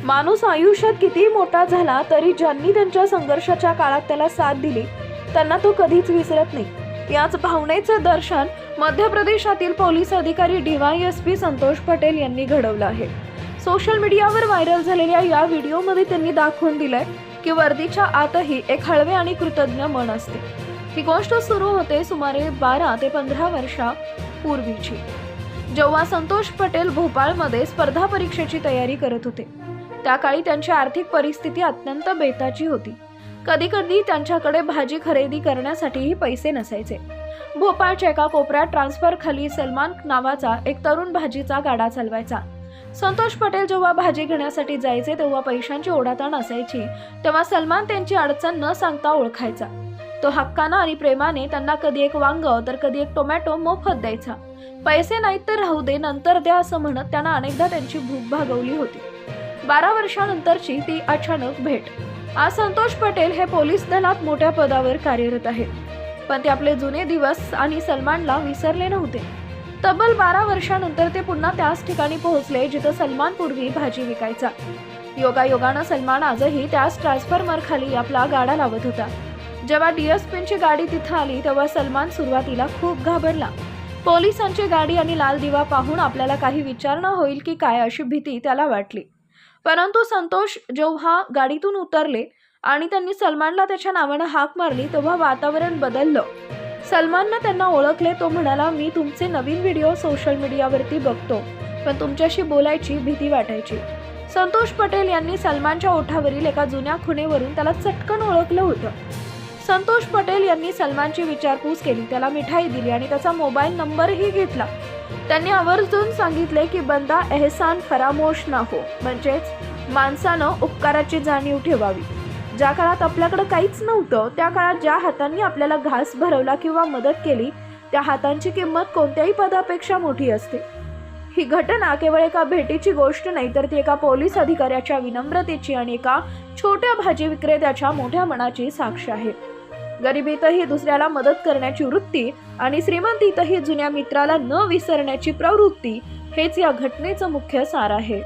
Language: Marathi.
माणूस आयुष्यात कितीही मोठा झाला तरी ज्यांनी त्यांच्या संघर्षाच्या काळात त्याला साथ दिली त्यांना तो कधीच विसरत नाही। याच भावनेचं दर्शन मध्य प्रदेशातील पोलीस अधिकारी DYSP संतोष पटेल यांनी घडवलं आहे। सोशल मीडियावर व्हायरल झालेल्या या व्हिडिओमध्ये त्यांनी दाखवून दिलंय की वर्दीच्या आतही एक हळवे आणि कृतज्ञ मन असते। ही गोष्ट सुरू होते सुमारे 12 ते 15 वर्षापूर्वीची, जेव्हा संतोष पटेल भोपाळमध्ये स्पर्धा परीक्षेची तयारी करत होते। त्या काळी त्यांची आर्थिक परिस्थिती अत्यंत बेताची होती। कधी कधी त्यांच्याकडे भाजी खरेदी करण्यासाठीही पैसे नसायचे। भोपाळच्या एका कोपऱ्यात ट्रान्सफर खाली सलमान नावाचा एक तरुण भाजीचा गाडा चालवायचा। संतोष पटेल जेव्हा भाजी घेण्यासाठी जायचे तेव्हा पैशांची ओढाताण असायची, तेव्हा सलमान त्यांची अडचण न सांगता ओळखायचा। तो हक्कानं आणि प्रेमाने त्यांना कधी एक वांग तर कधी एक टोमॅटो मोफत द्यायचा। पैसे नाहीत तर राहू दे, नंतर द्या असं म्हणत त्यांना अनेकदा त्यांची भूक भागवली होती। 12 वर्षांनंतरची ती अचानक भेट। आज संतोष पटेल हे पोलीस दलात मोठ्या पदावर कार्यरत आहेत, पण ते आपले जुने दिवस आणि सलमानला विसरले नव्हते। तब्बल 12 वर्षांनंतर ते पुन्हा त्याच ठिकाणी पोहोचले जिथं सलमान पूर्वी भाजी विकायचा। योगायोगानं सलमान आजही त्याच ट्रान्सफॉर्मर खाली आपला गाडा लावत होता। जेव्हा DSPची गाडी तिथं आली तेव्हा सलमान सुरुवातीला खूप घाबरला। पोलिसांची गाडी आणि लाल दिवा पाहून आपल्याला काही विचारणा होईल की काय अशी भीती त्याला वाटली। परंतु संतोष जेव्हा गाडीतून उतरले आणि त्यांनी सलमानला त्याच्या नावानं हाक मारली तेव्हा वातावरण बदललं। सलमाननं त्यांना ओळखले। तो म्हणाला, मी तुमचे नवीन व्हिडिओ सोशल मीडियावरती बघतो, पण तुमच्याशी बोलायची भीती वाटायची। संतोष पटेल यांनी सलमानच्या ओठावरील एका जुन्या खुणेवरून त्याला चटकन ओळखलं होतं। संतोष पटेल यांनी सलमानची विचारपूस केली, त्याला मिठाई दिली आणि त्याचा मोबाईल नंबरही घेतला। त्यांनी आवर्जून सांगितले की बंदा एहसान फरामोश ना हो, म्हणजेच माणसानं उपकाराची जाणीव ठेवावी। ज्या काळात आपल्याकडे काहीच नव्हतं त्या काळात ज्या हातांनी आपल्याला घास भरवला किंवा मदत केली त्या हातांची किंमत कोणत्याही पदापेक्षा मोठी असते। ही घटना केवळ एका भेटीची गोष्ट नाही, तर ती एका पोलीस अधिकाऱ्याच्या विनम्रतेची आणि एका छोट्या भाजी विक्रेत्याच्या मोठ्या मनाची साक्ष आहे। गरिबीतही दुसऱ्याला मदत करण्याची वृत्ती आणि श्रीमंतीतही जुन्या मित्राला न विसरण्याची प्रवृत्ती हेच या घटनेचं मुख्य सार आहे।